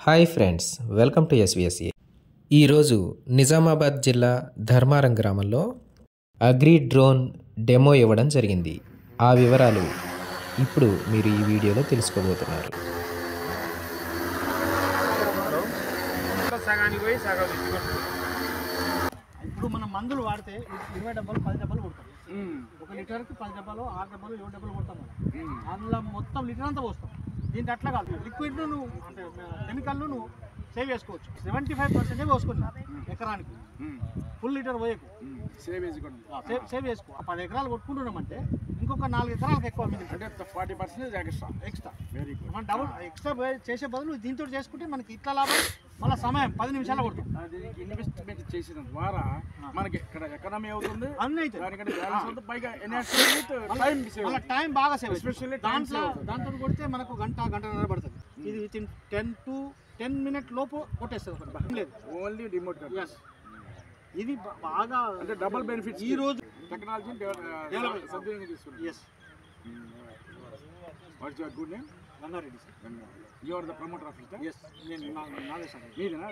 Hi friends, welcome to SVSA. ఈరోజు నిజామాబాద్ జిల్లా ధర్మారం గ్రామంలో అగ్రి డ్రోన్ డెమో ఇవ్వడం జరిగింది. ఆ వివరాలు ఇప్పుడు మీరు ఈ వీడియోలో తెలుసుకోబోతున్నారు. ఇప్పుడు మనం మందులు వాడితే 20 డబ్బాలు 10 డబ్బాలు కొడతాం. 1 లీటర్కి 10 డబ్బాలు 6 డబ్బాలు 7 డబ్బాలు కొడతాం మనం. అందులో మొత్తం లీటర్ అంతా పోస్తాం. దీనికి అట్లా కాదు, లిక్విడ్ నువ్వు అంటే కెమికల్ నువ్వు సేవ్ చేసుకోవచ్చు. 75% పోసుకోవచ్చు ఎకరానికి. ఫుల్ లీటర్ పోయకు, సేవ్ చేసుకో. 10 ఎకరాలు కొట్టుకుంటున్నామంటే ఇంకొక 4 ఎకరాలకు ఎక్కువ అంటే 40% ఎక్స్ట్రా. Very good. మనం డబుల్ ఎక్స్ట్రా చేసే బదులు దీంతో చేసుకుంటే మనకి ఇట్లా లాభం. మళ్ళీ సమయం 10 నిమిషాలు కొడుతుంది. ఇన్వెస్ట్మెంట్ చేసిన ద్వారా మనకి ఇక్కడ ఎకనామీ అవుతుంది, అన్నీ అవుతుంది. టైం బాగా సేవ్. ఎస్పెషల్లీ దాంతో కొడితే మనకు గంటన్నర పడుతుంది. ఇది విత్ ఇన్ 10 మినిట్ లోపు కొట్టేస్తుంది. లేదు, ఓన్లీ రిమోట్ కంట్రోల్. ఇది బాగా అంటే డబుల్ బెనిఫిట్స్. ఈ రోజు టెక్నాలజీ సద్వినియోగం తీసుకున్నాం. Yes. What's your good name? Rangareddy sir. You are the promoter of it? Yes. నాదే సార్. మీరేనా?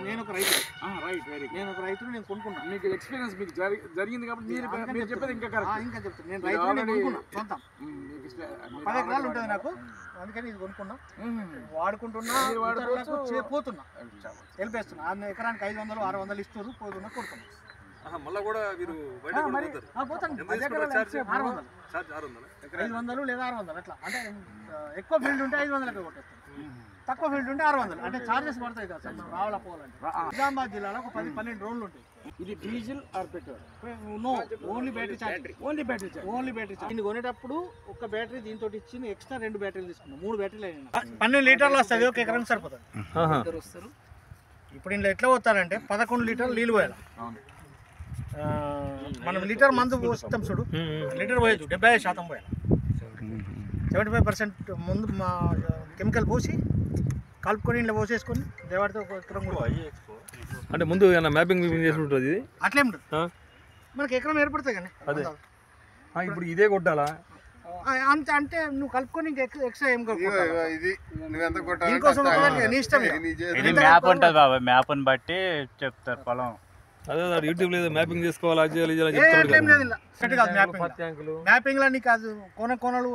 నేను ఒక రైతు. Right, very good. నేను ఒక రైతును, నేను కొనుక్కున్నాను. మీకు ఎక్స్పీరియన్స్ మీకు జరిగింది కాబట్టి మీరు చెప్పేది ఇంకా కరెక్ట్. ఇంకా చెప్తాను. నేను రైతు కొనుక్కున్నా సొంతం. 10 ఎకరాలు ఉంటుంది నాకు, అందుకని ఇది కొనుక్కున్నా, వాడుకుంటున్నా, పోతున్నా, వెళ్ళిపేస్తున్నా. ఎకరానికి 500 600 ఇస్తారు, పోతున్నా, కొడుతున్నా. మళ్ళీ కూడా మీరు పోతాను. 500 లేదా 600 అట్లా. అంటే ఎక్కువ ఫీల్డ్ ఉంటే 500 కొట్టేస్తాను, తక్కువ ఫీల్డ్ ఉంటే 600. అంటే చార్జెస్ పడతాయి కదా సార్ రావాల పోవాలంటే. నిజామాబాద్ జిల్లాలో ఒక 10-12 డ్రోన్లు ఉంటాయి. ఇది diesel or petrol? No, only battery charge. Only battery charge. దీన్ని కొనేటప్పుడు ఒక బ్యాటరీ దీంతో ఇచ్చి ఎక్స్ట్రా 2 బ్యాటరీలు తీసుకున్నాం. 3 బ్యాటరీలు అయినా 12 లీటర్లు వస్తుంది. ఒక ఎకరానికి సరిపోతుంది. ఇప్పుడు ఇంట్లో ఎట్లా పోతారంటే 11 లీటర్లు నీళ్ళు పోయాలి. మనం లీటర్ మందు పోస్తాం చూడు, లీటర్ పోయచ్చు 75% పోయాలి. 75% ముందు మా కెమికల్ పోసి కలుపుకొని ఇంట్లో పోసేసుకొని దేవాడితో ఒక ఎకరం కూడా. అంటే ముందు మ్యాపింగ్ చేసి ఉంటుంది ఇది? అట్లేం ఉంటుంది, మనకి ఎకరం ఏర్పడుతుంది కానీ. అదే ఇప్పుడు ఇదే కొట్టాలా? అంతే. అంటే నువ్వు కలుపుకొని ఎక్స్ట్రా ఏం దీనికోసం నీ ఇష్టం. ఇది మ్యాప్ ఉంటుంది బాబా, మ్యాప్ని బట్టి చెప్తారు పొలం. అదే యూట్యూబ్ లేదు, మ్యాపింగ్ చేసుకోవాలి, అది చేయాలి మ్యాపింగ్ లో నీకు అది కోనలు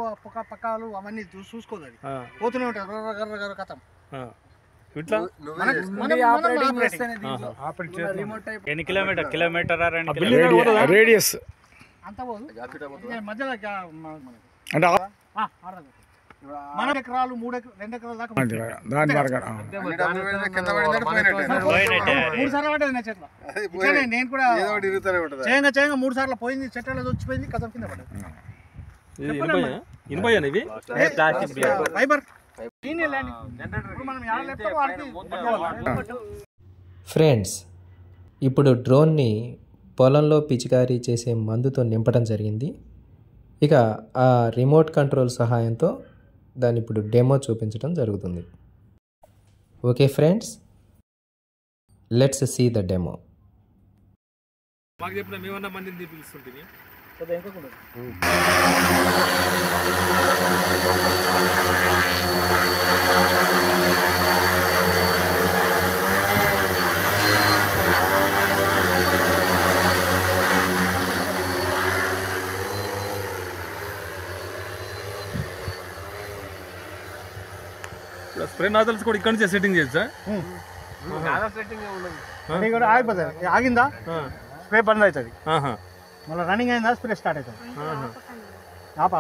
పక్కలు అవన్నీ చూసుకోదు. అది పోతూనే ఉంటాయి కథం. ఇట్లా ఎన్ని కిలోమీటర్ రేడియస్ అంత పోదు. మధ్యలో అంటే 3 ఎకరాలు 2 ఎకరాల దాకా 3 సార్లు పడ్డది నా చెట్ల. నేను కూడా చేయంగా 3 సార్లు పోయింది. చెట్ల వచ్చిపోయింది, కథం కింద పడ్డది. ఫైబర్. ఫ్రెండ్స్, ఇప్పుడు డ్రోన్ని పొలంలో పిచికారీ చేసే మందుతో నింపడం జరిగింది. ఇక ఆ రిమోట్ కంట్రోల్ సహాయంతో దాన్ని ఇప్పుడు డెమో చూపించడం జరుగుతుంది. Okay friends, let's see the demo. మాకు చెప్పిన మేమన్నా మందిని పిలుస్తుంటుంది. స్ప్రే నాజల్స్ కూడా ఇక్కడ నుంచే సెట్టింగ్ చేయొచ్చా? ఆగిపోతుంది. ఆగిందా స్ప్రే బంద్ అవుతుంది, మళ్ళీ రన్నింగ్ అయిందా స్ప్రే స్టార్ట్ అవుతుంది. ఆప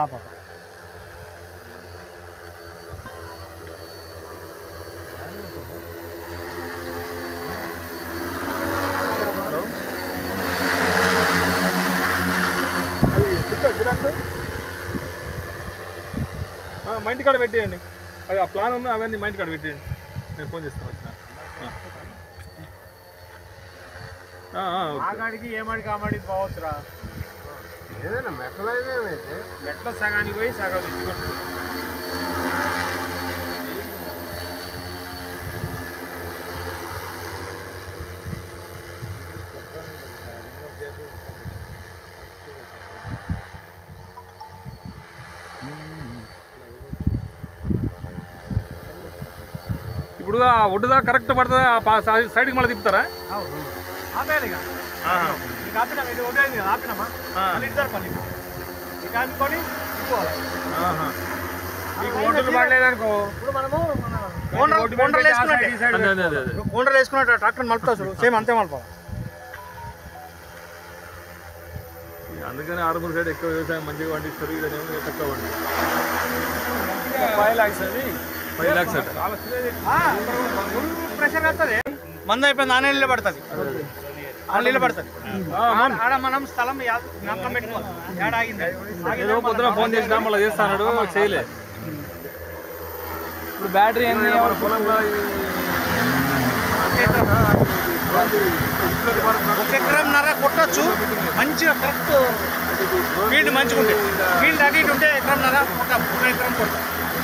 మా ఇంటి కాడ పెట్టేయండి. అది ఆ ప్లాన్ ఉన్నా అవన్నీ మా ఇంటి కాడ పెట్టేయండి, నేను ఫోన్ చేస్తాను. ఆగాడికి ఏమాడికి ఆమాడికి పోవచ్చురా. ఏదైనా మెట్ల సగానికి పోయి సగం తెచ్చుకుంటుంది. ఇప్పుడు ఆ ఒడ్డుదా కరెక్ట్ పడుతుంది ఆ సైడ్కి మళ్ళీ తిప్పుతారా? ఆపేయాలి ఇక ఆపినాం, ఇది ఒకటి ఆపినామా మళ్ళీ ఇద్దరు పని ఇక అనుకొని తిప్పుకోవాలి. ఒడ్డులు పడలేదనుకో ఇప్పుడు మనము కోండ్రలు వేసుకున్నట్టు కోండ్రలు వేసుకున్నట్టు ట్రాక్టర్ మలుపుతా చూడు, సేమ్ అంతే మలపాలి. అందుకని ఆరుమూరు సైడ్ ఎక్కువ వ్యవసాయం మంచిగా పండిస్తారు, ఇక్కడ తక్కువ పండిస్తారు. 5 lakhs అది 5 lakhs అట. ఫుల్ ప్రెషర్ వస్తుంది, మందు అయిపోయింది ఆనే నీళ్ళు పడుతుంది, ఆ నీళ్ళు పడుతుంది. ఆడ మనం స్థలం జ్ఞాపకం పెట్టుకోవాలి. ఏడ ఆగింది ఏదో పొద్దున ఫోన్ చేసినా మళ్ళీ చేస్తాడు, చేయలే. ఇప్పుడు బ్యాటరీ ఏంది పొలంలో 1 ఎకరంన్నర కొట్టచ్చు మంచిగా, కరెక్ట్ ఫీల్డ్ మంచిగా ఉంటుంది. ఫీల్డ్ అటు ఇటు ఉంటే 1 ఎకరంన్నర కొట్ట, 1 ఎకరం కొట్ట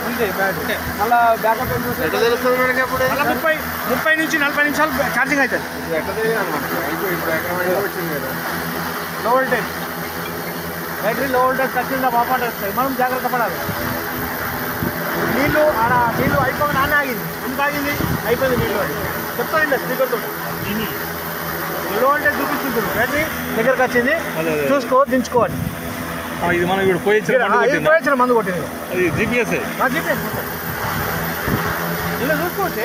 ఉంది బ్యాటరీ. మళ్ళీ బ్యాకప్ మళ్ళీ 30 నుంచి 40 నిమిషాలు ఛార్జింగ్ అవుతుంది. లో వోల్టేజ్ బ్యాటరీ లో వోల్టేజ్ తగ్గిందా పాప వస్తాయి, మనం జాగ్రత్త పడాలి. నీళ్ళు ఆడ నీళ్ళు అయిపోయి నానే ఆగింది, ఎందుకు ఆగింది అయిపోయింది నీళ్ళు అని చెప్తానండి స్పీకర్తో. లో వోల్టేజ్ చూపిస్తుంది, బ్యాటరీ దగ్గరకు వచ్చింది చూసుకో దించుకోవాలి. ఇది మనం ఇప్పుడు పోయించిన మందు కొట్టింది అది జీపీఎస్ ఇలా చూసుకోవచ్చు.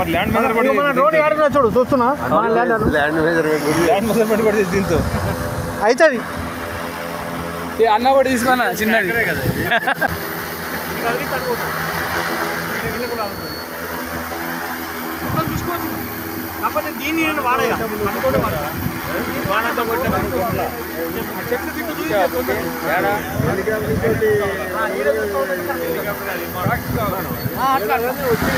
మరి ల్యాండ్ మెజర్మెంట్ మన రోడ్ ఆడుతున్నా చూడు, చూస్తున్నా ల్యాండ్ మెజర్మెంట్ పడితే దీంతో అవుతుంది. అన్న కూడా తీసుకున్నా చిన్నది చూసుకోవచ్చు. కాకపోతే దీన్ని నేను వాడగా అనుకోవడం చెట్లు తిట్టు చూసి అట్లా వచ్చారు.